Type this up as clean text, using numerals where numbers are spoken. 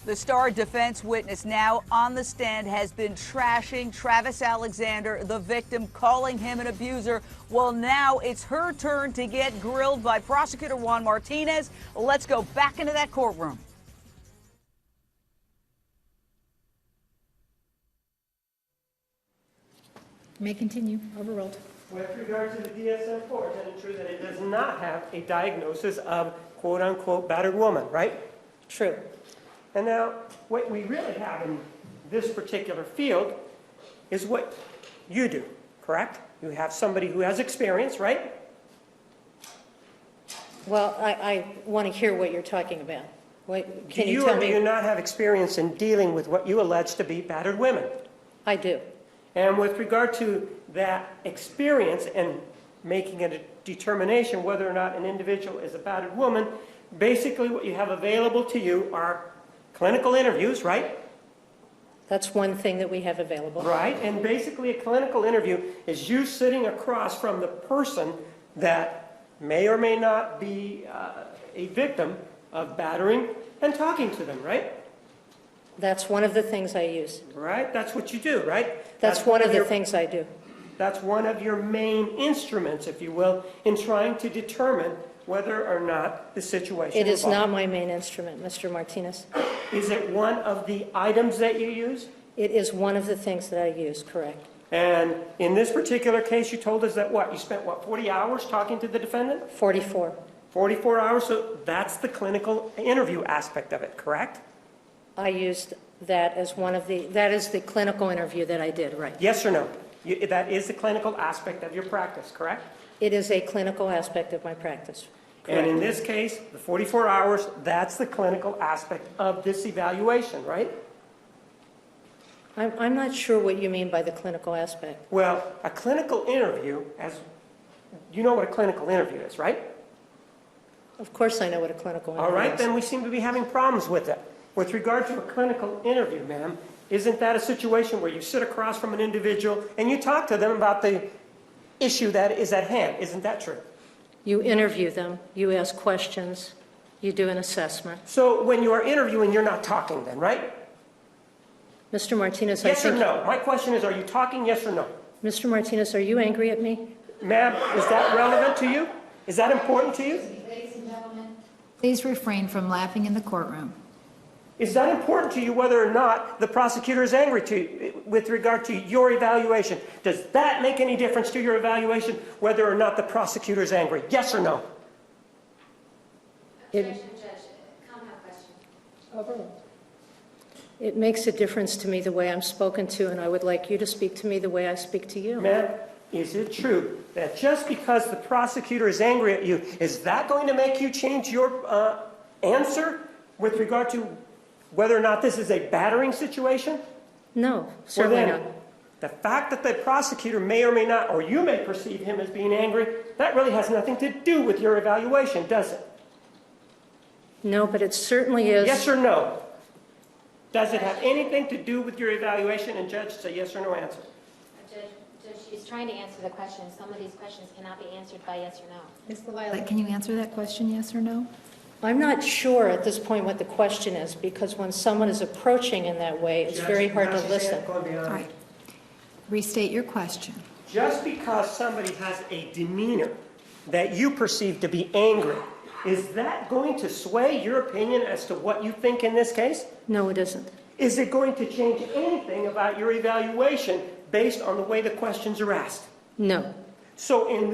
The star defense witness now on the stand has been trashing Travis Alexander, the victim, calling him an abuser. Well, now it's her turn to get grilled by prosecutor Juan Martinez. Let's go back into that courtroom. May continue. Overruled. With regard to the DSM-4, isn't it true that it does not have a diagnosis of quote-unquote battered woman, right? True. And now, what we really have in this particular field is what you do, correct? You have somebody who has experience, right? Well, I want to hear what you're talking about. Can you Do you tell or do me? you not have experience in dealing with what you allege to be battered women? I do. And with regard to that experience and making a determination whether or not an individual is a battered woman, basically what you have available to you are clinical interviews, right? That's one thing that we have available. Right, and basically a clinical interview is you sitting across from the person that may or may not be a victim of battering and talking to them, right? That's one of the things I use. Right, that's what you do, right? That's one of the things I do. That's one of your main instruments, if you will, in trying to determine whether or not the situation It is involved. not my main instrument, Mr. Martinez. Is it one of the items that you use? It is one of the things that I use, correct. And in this particular case, you told us that what? You spent, what, 40 hours talking to the defendant? 44. 44 hours, so that's the clinical interview aspect of it, correct? I used that as one of the, that is the clinical interview that I did, right. Yes or no? That is the clinical aspect of your practice, correct? It is a clinical aspect of my practice. And in this case, the 44 hours, that's the clinical aspect of this evaluation, right? I'm not sure what you mean by the clinical aspect. Well, a clinical interview, as you know what a clinical interview is, right? Of course I know what a clinical interview is. All right, then we seem to be having problems with it. With regard to a clinical interview, ma'am, isn't that a situation where you sit across from an individual and you talk to them about the issue that is at hand? Isn't that true? You interview them, you ask questions, you do an assessment. So when you are interviewing, you're not talking then, right? Mr. Martinez, I Yes or think... no? My question is, are you talking, yes or no? Mr. Martinez, are you angry at me? Ma'am, is that relevant to you? Is that important to you? Ladies and gentlemen, please refrain from laughing in the courtroom. Is that important to you whether or not the prosecutor is angry to you with regard to your evaluation? Does that make any difference to your evaluation whether or not the prosecutor is angry? Yes or no? Objection, Judge. Comment question. Overruled. It makes a difference to me the way I'm spoken to, and I would like you to speak to me the way I speak to you. Ma'am, is it true that just because the prosecutor is angry at you, is that going to make you change your answer with regard to whether or not this is a battering situation? No, certainly Well, not. then, the fact that the prosecutor may or may not, or you may perceive him as being angry, that really has nothing to do with your evaluation, does it? No, but it certainly is. Yes or no? Does it have anything to do with your evaluation? And Judge, it's a yes or no answer. Judge, she's trying to answer the question. Some of these questions cannot be answered by yes or no. Ms. LaViolette, can you answer that question, yes or no? I'm not sure at this point what the question is, because when someone is approaching in that way, it's very hard to listen. All right. Restate your question. Just because somebody has a demeanor that you perceive to be angry, is that going to sway your opinion as to what you think in this case? No, it isn't. Is it going to change anything about your evaluation based on the way the questions are asked? No. So in